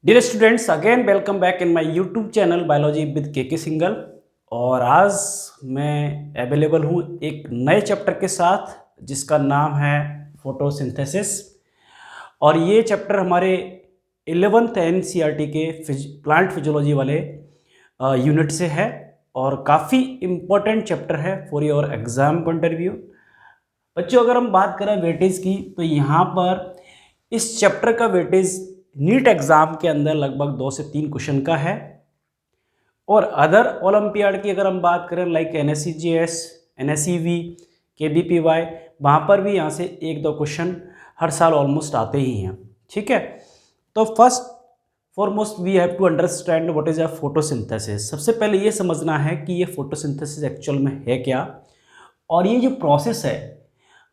Dear students, again welcome back in my YouTube channel biology with K Singhal. और आज मैं available हूँ एक नए चैप्टर के साथ जिसका नाम है फोटोसिंथेसिस। और ये चैप्टर हमारे 11th एनसीईआरटी के प्लांट फिजियोलॉजी वाले यूनिट से है और काफ़ी इम्पोर्टेंट चैप्टर है for your exam point of view. बच्चों, अगर हम बात करें वेटेज की तो यहाँ पर इस चैप्टर का वेटेज नीट एग्ज़ाम के अंदर लगभग 2 से 3 क्वेश्चन का है। और अदर ओलंपियाड की अगर हम बात करें लाइक NSCGS, NSEV, KBPY, वहाँ पर भी यहाँ से 1-2 क्वेश्चन हर साल ऑलमोस्ट आते ही हैं। ठीक है, तो first foremost we have to understand what is a photosynthesis. सबसे पहले ये समझना है कि ये फोटोसिंथेसिस एक्चुअल में है क्या, और ये जो प्रोसेस है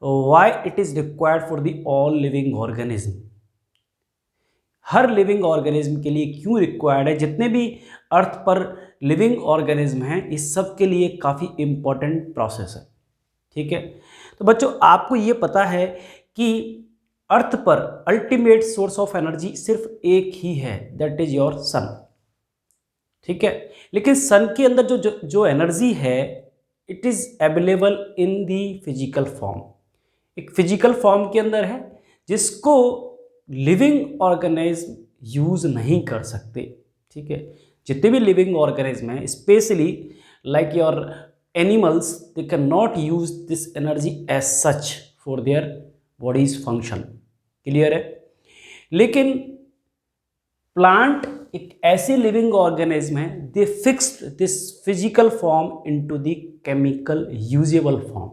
why it is required for the all living organism. Her living organism के लिए क्यों रिक्वायर्ड है, जितने भी अर्थ पर लिविंग ऑर्गेनिज्म हैं इस सब के लिए काफ़ी इम्पॉर्टेंट प्रोसेस है। ठीक है, तो बच्चों आपको ये पता है कि अर्थ पर अल्टीमेट सोर्स ऑफ एनर्जी सिर्फ एक ही है, दैट इज योर सन। ठीक है, लेकिन सन के अंदर जो एनर्जी है it is available in the physical form. एक फिजिकल फॉर्म के अंदर है जिसको लिविंग ऑर्गेनिज्म यूज़ नहीं कर सकते। ठीक है, जितने भी लिविंग ऑर्गेनिज्म हैं specially like your animals, they can not use this energy as such for their bodies function. Clear है, लेकिन प्लांट एक ऐसे लिविंग ऑर्गेनिज्म है they fixed this physical form into the chemical usable form.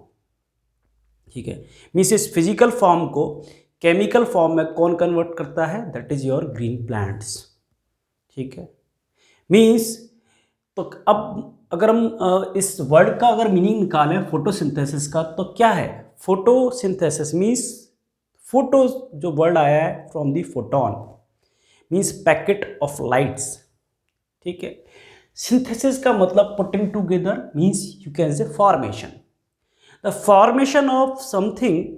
ठीक है, means इस physical form को chemical form में कौन कन्वर्ट करता है, that is your green plants. ठीक है, मीन्स तो अब अगर हम इस वर्ड का अगर मीनिंग निकालें फोटोसिंथेसिस का तो क्या है। फोटोसिंथेसिस मीन्स फोटो जो वर्ड आया है from the photon means packet of lights. ठीक है, सिंथेसिस का मतलब putting together means you can से formation, the formation of something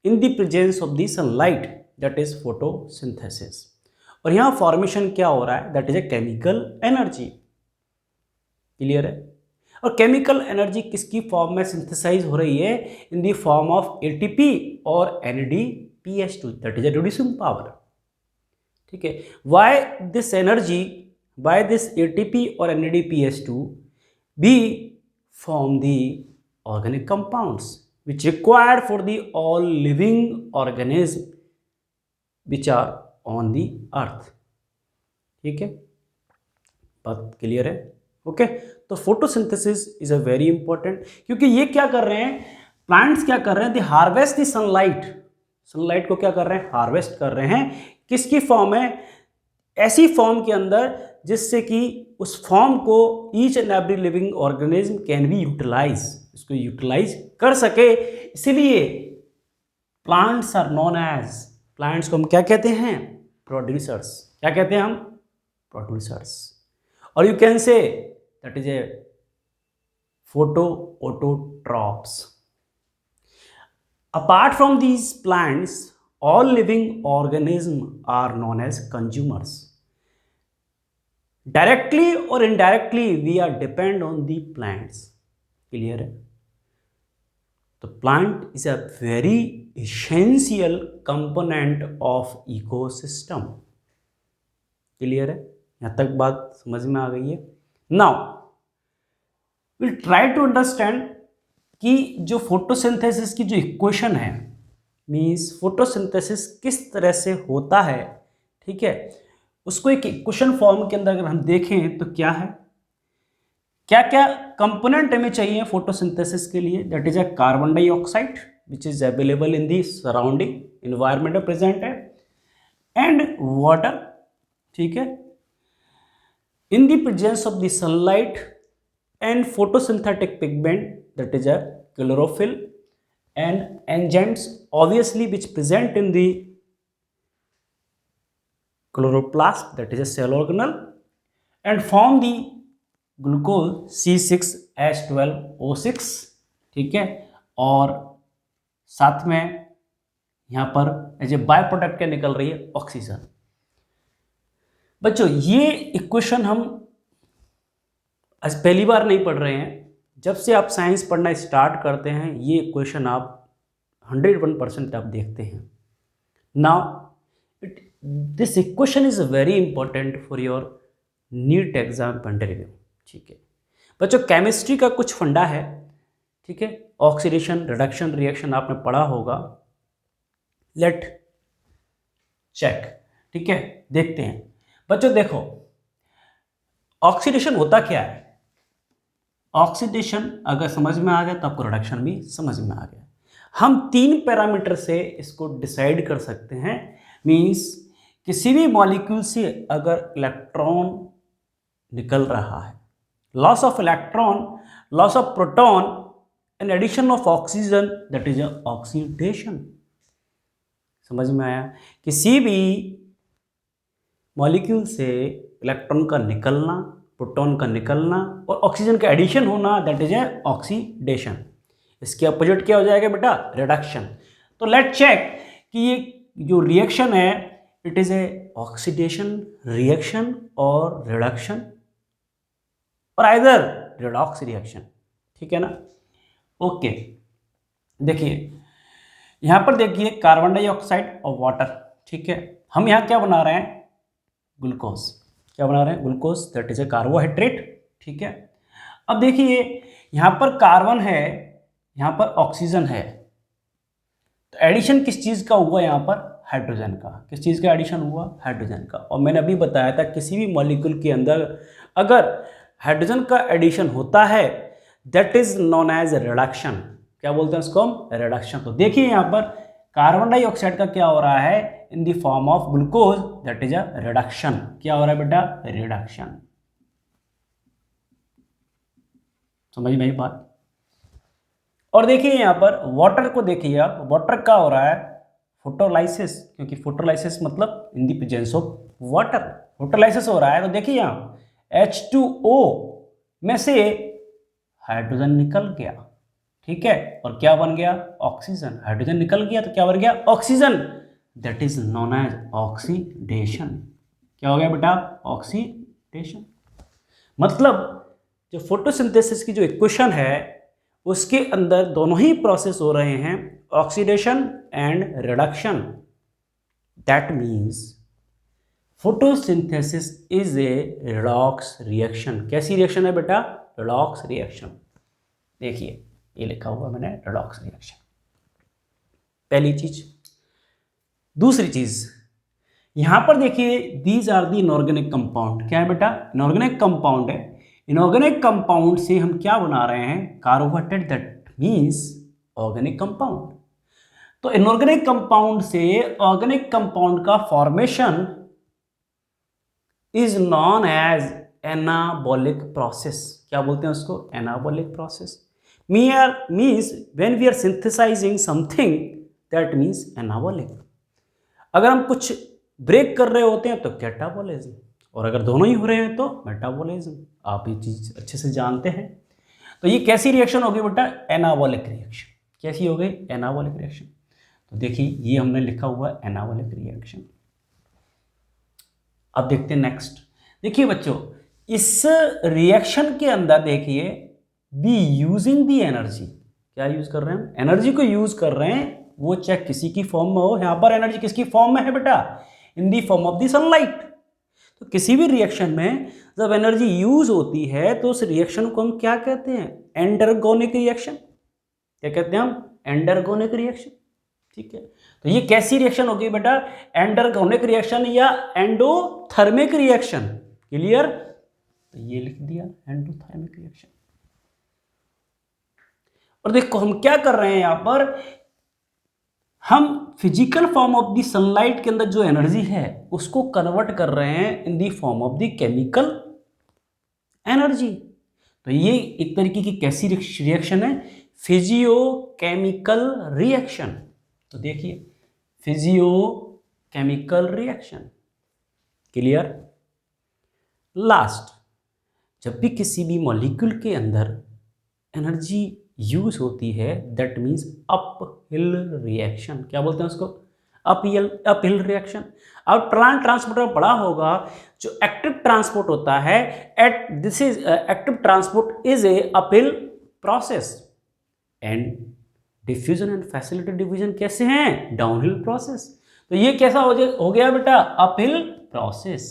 in the presence of the sunlight, that is photosynthesis. और यहाँ फॉर्मेशन क्या हो रहा है, that is a chemical energy. Clear है, और केमिकल एनर्जी किसकी फॉर्म में सिंथेसाइज हो रही है, इन द फॉर्म ऑफ ATP और NADPH2, that is a reducing power. ठीक है, why this energy, why this ATP और NADPH2 be form the organic compounds which required for the all living organism which are on the earth। ठीक है, बात clear है। Okay, तो photosynthesis is a very important, क्योंकि ये क्या कर रहे हैं, प्लांट्स क्या कर रहे हैं, दे हार्वेस्ट द सनलाइट। सनलाइट को क्या कर रहे हैं, हार्वेस्ट कर रहे हैं। किसकी फॉर्म है, ऐसी फॉर्म के अंदर जिससे कि उस फॉर्म को each and every living organism can be utilise, इसको यूटिलाइज कर सके। इसीलिए plants are known as, plants को हम क्या कहते हैं, प्रोड्यूसर्स। क्या कहते हैं हम, प्रोड्यूसर्स। और you can say that is A photo autotrophs. Apart from these plants all living organisms are known as consumers. Directly or indirectly we are depend on the plants। Clear है, तो plant is a very essential component of ecosystem। Clear है, यहाँ तक बात समझ में आ गई है। Now we'll try to understand कि जो फोटोसिंथेसिस की जो इक्वेशन है, मीन्स फोटोसिंथेसिस किस तरह से होता है। ठीक है, उसको एक इक्वेशन फॉर्म के अंदर अगर हम देखें तो क्या है, क्या क्या कंपोनेंट हमें चाहिए फोटोसिंथेसिस के लिए, that is a carbon dioxide which is available in the surrounding environment में प्रेजेंट है, एंड वाटर। ठीक है, in the presence of the sunlight and photosynthetic pigment that is a chlorophyll and enzymes obviously which present in the chloroplast, that is a cell organelle, and form the glucose C6H12O6। ठीक है, और साथ में यहाँ पर as a by product क्या निकल रही है, ऑक्सीजन। बच्चों ये इक्वेशन हम आज पहली बार नहीं पढ़ रहे हैं। जब से आप साइंस पढ़ना स्टार्ट करते हैं ये इक्वेशन आप 101% आप देखते हैं। Now this equation is very important for your NEET exam point of view. ठीक है बच्चों, केमिस्ट्री का कुछ फंडा है। ठीक है, ऑक्सीडेशन रिडक्शन रिएक्शन आपने पढ़ा होगा। Let check. ठीक है, देखते हैं बच्चों। देखो ऑक्सीडेशन होता क्या है। ऑक्सीडेशन अगर समझ में आ गया तो आपको रिडक्शन भी समझ में आ गया। हम 3 पैरामीटर से इसको डिसाइड कर सकते हैं। मींस किसी भी मॉलिक्यूल से अगर इलेक्ट्रॉन निकल रहा है, loss of electron, loss of proton and addition of oxygen, that is oxidation. समझ में आया? किसी भी मॉलिक्यूल से इलेक्ट्रॉन का निकलना, प्रोटॉन का निकलना और ऑक्सीजन का एडिशन होना, दैट इज ए ऑक्सीडेशन। इसके अपोजिट क्या हो जाएगा बेटा? रिडक्शन। तो लेट चेक कि ये जो रिएक्शन है it is a oxidation reaction और रिडक्शन और आइदर रिडॉक्स रिएक्शन। ठीक है ना? ओके, देखिए यहां पर देखिए कार्बन डाइऑक्साइड और वाटर। ठीक है, हम यहां क्या बना रहे हैं? ग्लूकोज। क्या बना रहे हैं? Glucose, that is A carbohydrate. ठीक है, अब देखिए यहां पर कार्बन है, यहां पर ऑक्सीजन है, तो एडिशन किस चीज का हुआ? यहां पर हाइड्रोजन का। किस चीज का एडिशन हुआ? हाइड्रोजन का। और मैंने अभी बताया था किसी भी मॉलिक्यूल के अंदर अगर हाइड्रोजन का एडिशन होता है that is known as reduction. क्या बोलते हैं उसको हम? रिडक्शन। तो देखिए यहां पर कार्बन डाइऑक्साइड का क्या हो रहा है? इन the form of glucose, that is a reduction. क्या हो रहा है बेटा? रिडक्शन। समझ में आई बात? और देखिए यहां पर वाटर को देखिए आप, वाटर का हो रहा है फोटोलाइसिस, क्योंकि फोटोलाइसिस मतलब in the presence of water photolysis हो रहा है। तो देखिए यहां H2O में से हाइड्रोजन निकल गया। ठीक है, और क्या बन गया? ऑक्सीजन। हाइड्रोजन निकल गया तो क्या बन गया? Oxygen. That is known as oxidation. क्या हो गया बेटा? ऑक्सीडेशन। मतलब जो फोटोसिंथेसिस की जो इक्वेशन है उसके अंदर दोनों ही प्रोसेस हो रहे हैं, oxidation and reduction. That means photosynthesis is a redox reaction. कैसी रिएक्शन है बेटा? Redox reaction. देखिए ये लिखा हुआ मैंने, रिडॉक्स रिएक्शन। पहली चीज। दूसरी चीज यहां पर देखिए these are the inorganic compound. क्या है बेटा? इनऑर्गेनिक कंपाउंड है। इनऑर्गेनिक कंपाउंड से हम क्या बना रहे हैं? Carbohydrate, that means organic compound. तो इनऑर्गेनिक कंपाउंड से ऑर्गेनिक कंपाउंड का formation is known as anabolic process. क्या बोलते हैं उसको? Anabolic process. Means when we are synthesising something that means anabolic. अगर हम कुछ ब्रेक कर रहे होते हैं तो कैटाबॉलिज्म, और अगर दोनों ही हो रहे हैं तो मेटाबॉलिज्म। आप ये चीज अच्छे से जानते हैं। तो ये कैसी रिएक्शन होगी बेटा? Anabolic reaction. कैसी हो गई? Anabolic reaction. तो देखिए ये हमने लिखा हुआ है एनाबॉलिक रिएक्शन। अब देखते हैं नेक्स्ट। देखिए बच्चों इस रिएक्शन के अंदर देखिए बी यूजिंग दी एनर्जी। क्या यूज कर रहे हैं? एनर्जी को यूज कर रहे हैं, वो चाहे किसी की फॉर्म में हो। यहां पर एनर्जी किसकी फॉर्म में है बेटा? In the form of the sunlight. तो किसी भी रिएक्शन में जब एनर्जी यूज होती है तो उस रिएक्शन को हम क्या कहते हैं? Endergonic reaction. क्या कहते हैं हम? Endergonic reaction. ठीक है, तो ये कैसी रिएक्शन होगी बेटा? एंडरगोनिक रिएक्शन या एंडोथर्मिक रिएक्शन। क्लियर? तो ये लिख दिया एंडोथर्मिक रिएक्शन। और देखो हम क्या कर रहे हैं यहां पर, हम physical form of the sunlight के अंदर जो एनर्जी है उसको कन्वर्ट कर रहे हैं in the form of the chemical energy. तो ये एक तरीके की कैसी रिएक्शन है? Physiochemical reaction. तो देखिए फिजियोकेमिकल रिएक्शन। क्लियर? लास्ट, जब भी किसी भी मॉलिक्यूल के अंदर एनर्जी यूज होती है दैट मीन्स अपहिल रिएक्शन। क्या बोलते हैं उसको? Uphill reaction. अब प्लांट ट्रांसपोर्टर पढ़ा होगा, जो एक्टिव ट्रांसपोर्ट होता है, at this is active transport is a uphill process and diffusion and facilitated diffusion कैसे हैं? Downhill process. तो ये कैसा हो गया बेटा? Uphill process.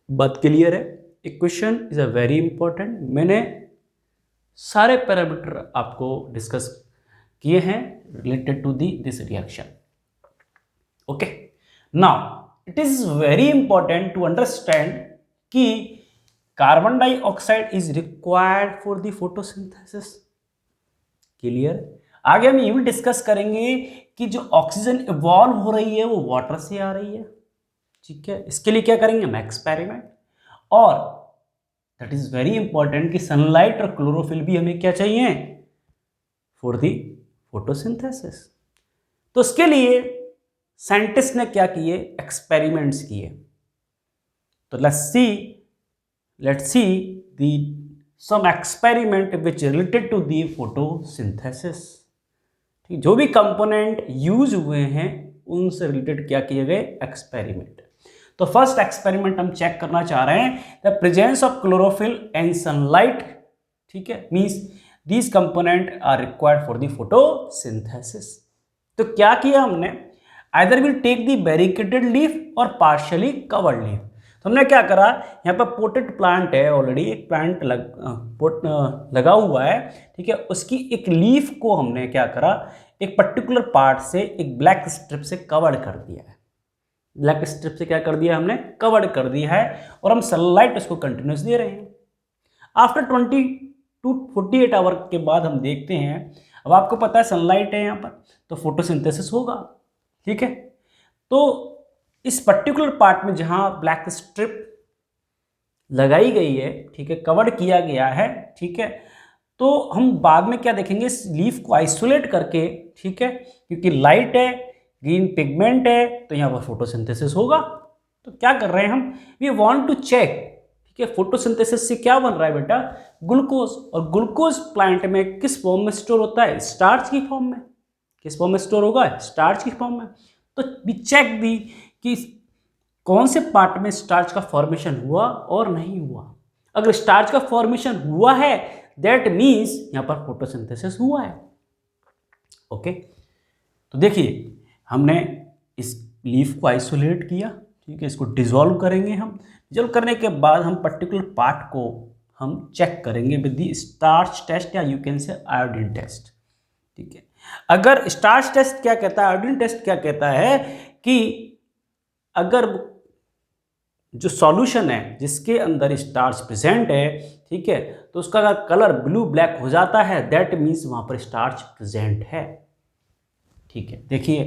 बात क्लियर है? Equation is a very important. मैंने सारे पैरामीटर आपको डिस्कस किए हैं related to this reaction. Okay, now it is very important to understand कि carbon dioxide is required for the photosynthesis. Clear? आगे हम ये भी डिस्कस करेंगे कि जो ऑक्सीजन इवॉल्व हो रही है वो वाटर से आ रही है। ठीक है, इसके लिए क्या करेंगे हम? एक्सपेरिमेंट। और दैट इज वेरी इंपॉर्टेंट कि सनलाइट और क्लोरोफिल भी हमें क्या चाहिए? For the photosynthesis. तो इसके लिए साइंटिस्ट ने क्या किए? एक्सपेरिमेंट्स किए। तो let's see the some experiment which related to the photosynthesis. ठीक, जो भी कंपोनेंट यूज हुए हैं उनसे रिलेटेड क्या किए गए? एक्सपेरिमेंट। तो फर्स्ट एक्सपेरिमेंट हम चेक करना चाह रहे हैं the presence of chlorophyll and sunlight. ठीक है, means these component are required for the photosynthesis. तो क्या किया हमने? Either will take the barricaded leaf और पार्शियली कवर्ड लीफ। तो हमने क्या करा, यहाँ पर पोटेड प्लांट है, ऑलरेडी एक प्लांट लगा हुआ है। ठीक है, उसकी एक लीफ को हमने क्या करा, एक पर्टिकुलर पार्ट से एक ब्लैक स्ट्रिप से कवर कर दिया है। ब्लैक स्ट्रिप से क्या कर दिया हमने? कवर कर दिया है। और हम सनलाइट उसको कंटिन्यूस दे रहे हैं। आफ्टर 20 to 48 आवर के बाद हम देखते हैं, अब आपको पता है सनलाइट है यहाँ पर, तो फोटोसिंथेसिस होगा। ठीक है, तो इस पर्टिकुलर पार्ट में जहां ब्लैक स्ट्रिप लगाई गई है, ठीक है, कवर किया गया है, ठीक है, तो हम बाद में क्या देखेंगे? इस लीफ को आइसोलेट करके, ठीक है, क्योंकि लाइट है, ग्रीन पिगमेंट है, तो यहाँ पर फोटोसिंथेसिस होगा। तो क्या कर रहे हैं हम? वी वांट टू चेक, ठीक है, फोटोसिंथेसिस से क्या बन रहा है बेटा? ग्लूकोज। और ग्लूकोज प्लांट में किस फॉर्म में स्टोर होता है? स्टार्च की फॉर्म में। किस फॉर्म में स्टोर होगा? स्टार्च की फॉर्म में। तो वी चेक दी कि कौन से पार्ट में स्टार्च का फॉर्मेशन हुआ और नहीं हुआ। अगर स्टार्च का फॉर्मेशन हुआ है, दैट मीन्स यहां पर फोटोसिंथेसिस हुआ है। ओके, तो देखिए हमने इस लीफ को आइसोलेट किया, ठीक है, इसको डिसॉल्व करेंगे हम। डिसॉल्व करने के बाद हम पर्टिकुलर पार्ट को हम चेक करेंगे विद दी स्टार्च टेस्ट, या you can say iodine test. ठीक है, अगर स्टार्च टेस्ट क्या कहता है, आयोडीन टेस्ट क्या कहता है कि अगर जो सॉल्यूशन है जिसके अंदर स्टार्च प्रेजेंट है, ठीक है, तो उसका अगर कलर ब्लू ब्लैक हो जाता है, दैट मीन्स वहां पर स्टार्च प्रेजेंट है। ठीक है, देखिए,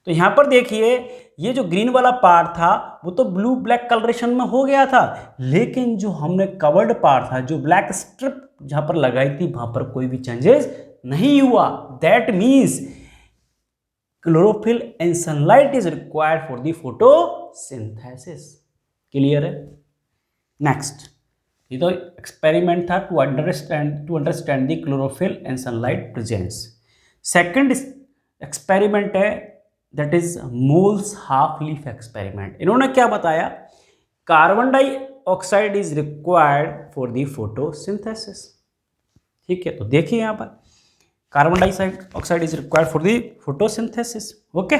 तो यहां पर देखिए ये जो ग्रीन वाला पार्ट था वो तो ब्लू ब्लैक कलरेशन में हो गया था, लेकिन जो हमने कवर्ड पार्ट था, जो ब्लैक स्ट्रिप जहां पर लगाई थी, वहां पर कोई भी चेंजेस नहीं हुआ। That means chlorophyll and sunlight is required for the photosynthesis. Clear है? नेक्स्ट, ये तो एक्सपेरिमेंट था to understand the chlorophyll and sunlight presence. Second experiment है, that is Moll's half leaf experiment. इन्होंने क्या बताया? Carbon dioxide is required for the photosynthesis. ठीक है, तो देखिए यहां पर carbon dioxide is required for the photosynthesis. Okay,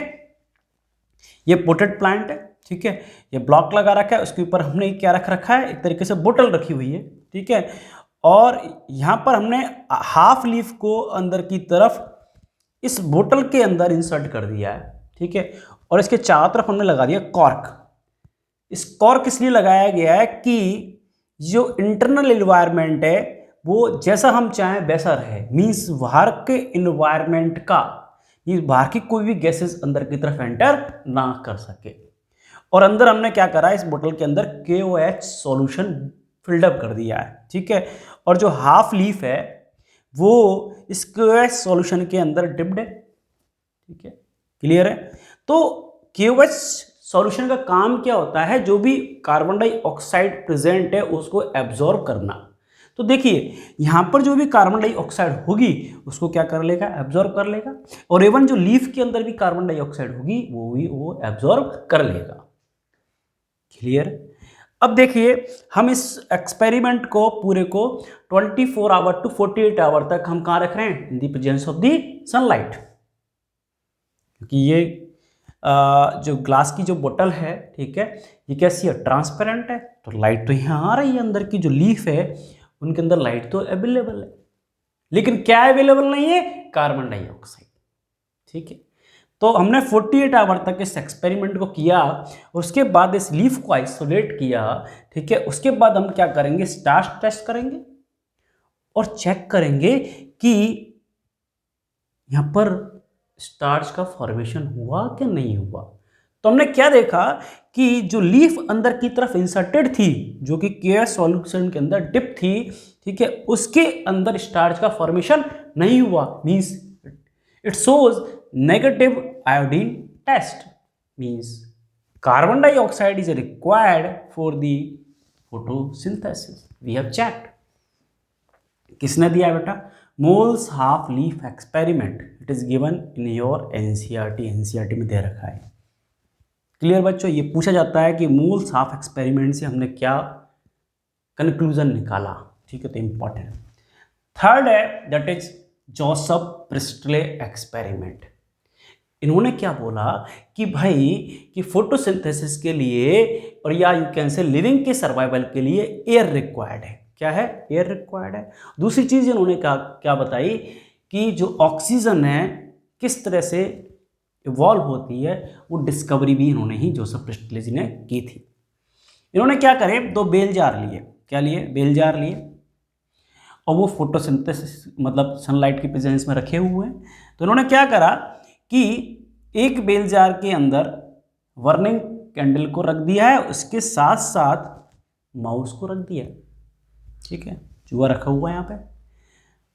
ये पोटेड प्लांट है, ठीक है, ये ब्लॉक लगा रखा है, उसके ऊपर हमने क्या रख रखा है? एक तरीके से बोतल रखी हुई है, ठीक है, और यहां पर हमने हाफ लीफ को अंदर की तरफ इस बोतल के अंदर इंसर्ट कर दिया है, ठीक है, और इसके चारों तरफ हमने लगा दिया कॉर्क। इस कॉर्क इसलिए लगाया गया है कि जो इंटरनल एनवायरनमेंट है वो जैसा हम चाहें वैसा रहे, मीन्स बाहर के एनवायरनमेंट का, मीन्स बाहर की कोई भी गैसेस अंदर की तरफ एंटर ना कर सके। और अंदर हमने क्या करा, इस बोतल के अंदर KOH सॉल्यूशन फिल्डअप कर दिया है, ठीक है, और जो हाफ लीफ है वो इस KOH सॉल्यूशन के अंदर डिप्ड है। ठीक है, क्लियर है? तो KOH सॉल्यूशन का काम क्या होता है? जो भी कार्बन डाइऑक्साइड प्रेजेंट है उसको एब्जॉर्ब करना। तो देखिए यहां पर जो भी कार्बन डाइऑक्साइड होगी उसको क्या कर लेगा? एब्जॉर्ब कर लेगा, और इवन जो लीफ के अंदर भी कार्बन डाइऑक्साइड होगी वो भी वो एब्जॉर्ब कर लेगा। क्लियर। अब देखिए हम इस एक्सपेरिमेंट को पूरे को 24 आवर टू 48 आवर तक हम कहाँ रख रहे हैं, in the presence of the sunlight. क्योंकि ये जो ग्लास की जो बोतल है, ठीक है, ये कैसी है, ट्रांसपेरेंट है, तो लाइट तो यहाँ आ रही है, अंदर की जो लीफ है उनके अंदर लाइट तो अवेलेबल है, लेकिन क्या अवेलेबल नहीं है, कार्बन डाइऑक्साइड। ठीक है, तो हमने 48 आवर तक इस एक्सपेरिमेंट को किया, उसके बाद इस लीफ को आइसोलेट किया। ठीक है, उसके बाद हम क्या करेंगे, स्टार्च टेस्ट करेंगे और चेक करेंगे कि यहां पर स्टार्च का फॉर्मेशन हुआ कि नहीं हुआ। तो हमने क्या देखा कि जो लीफ अंदर की तरफ इंसर्टेड थी, जो कि केएस सॉल्यूशन के अंदर डिप थी, ठीक है, उसके अंदर स्टार्च का फॉर्मेशन नहीं हुआ, means it shows negative iodine test, means carbon dioxide is required for the photosynthesis. We have checked. किसने दिया बेटा, Moll's half leaf experiment, it is given in your NCERT, NCERT में दे रखा है। क्लियर बच्चों, ये पूछा जाता है कि मोल्स हाफ एक्सपेरिमेंट से हमने क्या कंक्लूजन निकाला। ठीक है, तो इंपॉर्टेंट। थर्ड है that is Joseph Presley experiment. इन्होंने क्या बोला कि भाई कि फोटोसिंथेसिस के लिए और या यू कैन से लिविंग के सर्वाइवल के लिए एयर रिक्वायर्ड है। क्या है, एयर रिक्वायर्ड है। दूसरी चीज इन्होंने क्या बताई कि जो ऑक्सीजन है किस तरह से इवॉल्व होती है, वो डिस्कवरी भी इन्होंने ही जोसेफ प्रिस्टले जी ने की थी। इन्होंने क्या करे, 2 बेल जार लिए। क्या लिए, बेल जार लिए, और वो फोटोसिंथेसिस मतलब सनलाइट की प्रेजेंस में रखे हुए हैं। तो इन्होंने क्या करा कि एक बेल जार के अंदर वर्निंग कैंडल को रख दिया है, उसके साथ साथ माउस को रख दिया। ठीक है, चूहा रखा हुआ है यहाँ पे।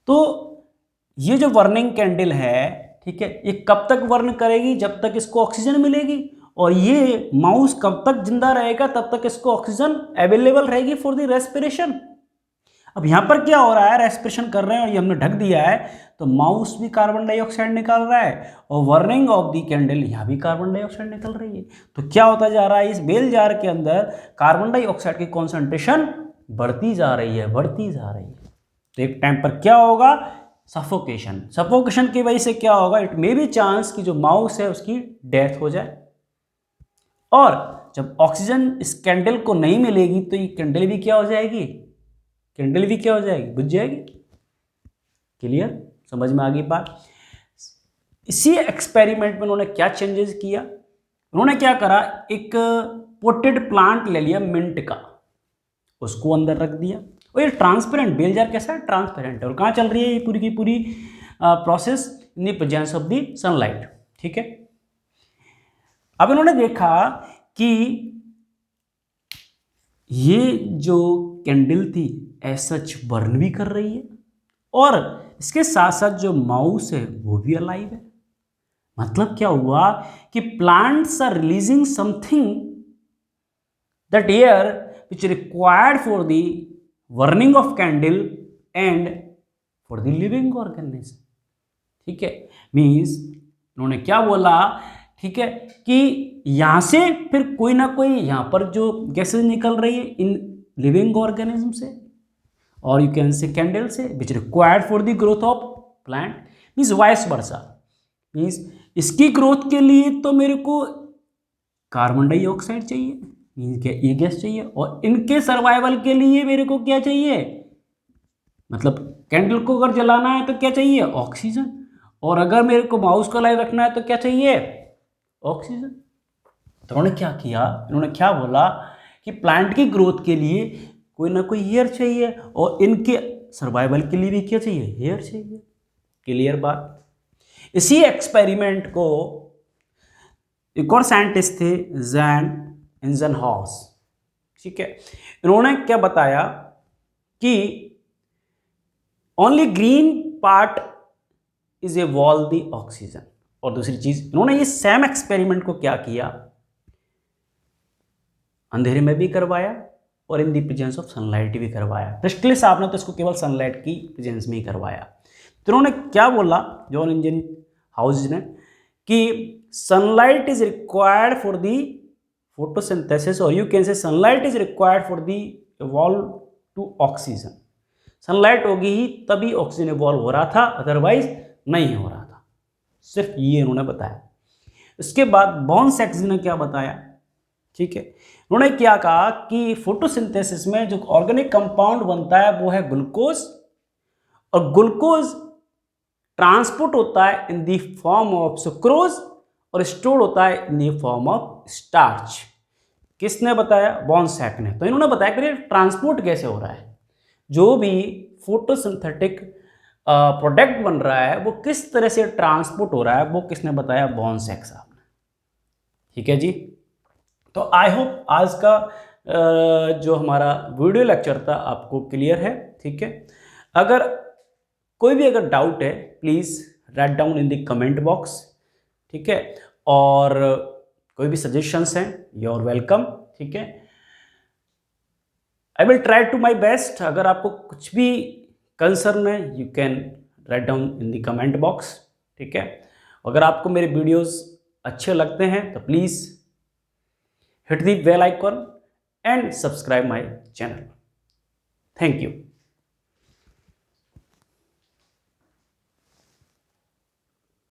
तो ये जो वर्निंग कैंडल है, ठीक है, ये कब तक वर्न करेगी, जब तक इसको ऑक्सीजन मिलेगी, और ये माउस कब तक जिंदा रहेगा, तब तक इसको ऑक्सीजन अवेलेबल रहेगी फॉर द रेस्पिरेशन। अब यहां पर क्या हो रहा है, रेस्पिरेशन कर रहे हैं और ये हमने ढक दिया है, तो माउस भी कार्बन डाइऑक्साइड निकाल रहा है और वर्निंग ऑफ दी कैंडल यहां भी कार्बन डाइऑक्साइड निकल रही है। तो क्या होता जा रहा है, इस बेल जार के अंदर कार्बन डाइऑक्साइड की कॉन्सेंट्रेशन बढ़ती जा रही है, बढ़ती जा रही है। तो एक टाइम पर क्या होगा, सफोकेशन। सफोकेशन की वजह से क्या होगा, इट मे बी चांस कि जो माउस है उसकी डेथ हो जाए, और जब ऑक्सीजन इस कैंडल को नहीं मिलेगी तो ये कैंडल भी क्या हो जाएगी, कैंडल भी क्या हो जाएगी, बुझ जाएगी। क्लियर, समझ में आ गई बात। इसी एक्सपेरिमेंट में उन्होंने क्या चेंजेस किया, उन्होंने क्या करा, एक पोटेड प्लांट ले लिया मिंट का, उसको अंदर रख दिया, और ये ट्रांसपेरेंट बेल जार कैसा है, ट्रांसपेरेंट है, और कहाँ चल रही है ये पूरी की पूरी process, in the presence of the sunlight. ठीक है, अब इन्होंने देखा कि ये जो कैंडल थी सच बर्न भी कर रही है, और इसके साथ साथ जो माउस है वो भी अलाइव है। मतलब क्या हुआ कि plants are releasing something that air which required for the burning of candle and for the living organism. ठीक है, मीन्स उन्होंने क्या बोला, ठीक है, कि यहां से फिर कोई ना कोई यहां पर जो गैसेज निकल रही है इन लिविंग ऑर्गेनिज्म से, और यू कैन से कैंडल से, विच required for the growth of plant, means vice versa. Means इसकी ग्रोथ के लिए तो मेरे को कार्बन डाइऑक्साइड चाहिए, मीन्स क्या ये गैस चाहिए, और इनके सर्वाइवल के लिए मेरे को क्या चाहिए, मतलब कैंडल को अगर जलाना है तो क्या चाहिए, ऑक्सीजन, और अगर मेरे को माउस को लाइव रखना है तो क्या चाहिए, ऑक्सीजन। तो उन्होंने क्या किया, इन्होंने क्या बोला कि प्लांट की ग्रोथ के लिए कोई ना कोई एयर चाहिए, और इनके सर्वाइवल के लिए भी क्या चाहिए, एयर चाहिए। क्लियर बात। इसी एक्सपेरिमेंट को एक और साइंटिस्ट थे, जैन इंजनहाउस। ठीक है, इन्होंने क्या बताया कि only green part is evolve the oxygen, और दूसरी चीज इन्होंने ये सेम एक्सपेरिमेंट को क्या किया, अंधेरे में भी करवाया और इन दी प्रेजेंस ऑफ सनलाइट भी करवाया। प्रिस्टले साहब ने तो इसको केवल सनलाइट की प्रेजेंस में ही करवाया। तो उन्होंने क्या बोला जॉन इंजन हाउस ने, कि sunlight is required for the photosynthesis, or you can say sunlight is required for the evolve to oxygen. Sunlight होगी ही तभी ऑक्सीजन इवॉल्व हो रहा था, अदरवाइज नहीं हो रहा था। सिर्फ ये इन्होंने बताया। इसके बाद बॉर्नसेक्स ने क्या बताया, ठीक है, उन्होंने क्या कहा कि फोटोसिंथेसिस में जो ऑर्गेनिक कंपाउंड बनता है वो है ग्लूकोज, और ग्लूकोज ट्रांसपोर्ट होता है इन द फॉर्म ऑफ सुक्रोज और स्टोर होता है इन द फॉर्म ऑफ स्टार्च। किसने बताया? बॉर्नसेक ने। तो इन्होंने बताया कि ट्रांसपोर्ट कैसे हो रहा है, जो भी फोटोसिंथेटिक प्रोडक्ट बन रहा है वो किस तरह से ट्रांसपोर्ट हो रहा है, वो किसने बताया? बॉर्नसेक साहब ने। ठीक है जी। तो आई होप आज का जो हमारा वीडियो लेक्चर था आपको क्लियर है। ठीक है, अगर कोई भी अगर डाउट है please write down in the comment box. ठीक है, और कोई भी सजेशंस हैं यू आर वेलकम। ठीक है, I will try to my best. अगर आपको कुछ भी कंसर्न है you can write down in the comment box. ठीक है, अगर आपको मेरे वीडियोस अच्छे लगते हैं तो please hit the bell icon and subscribe my channel. Thank you.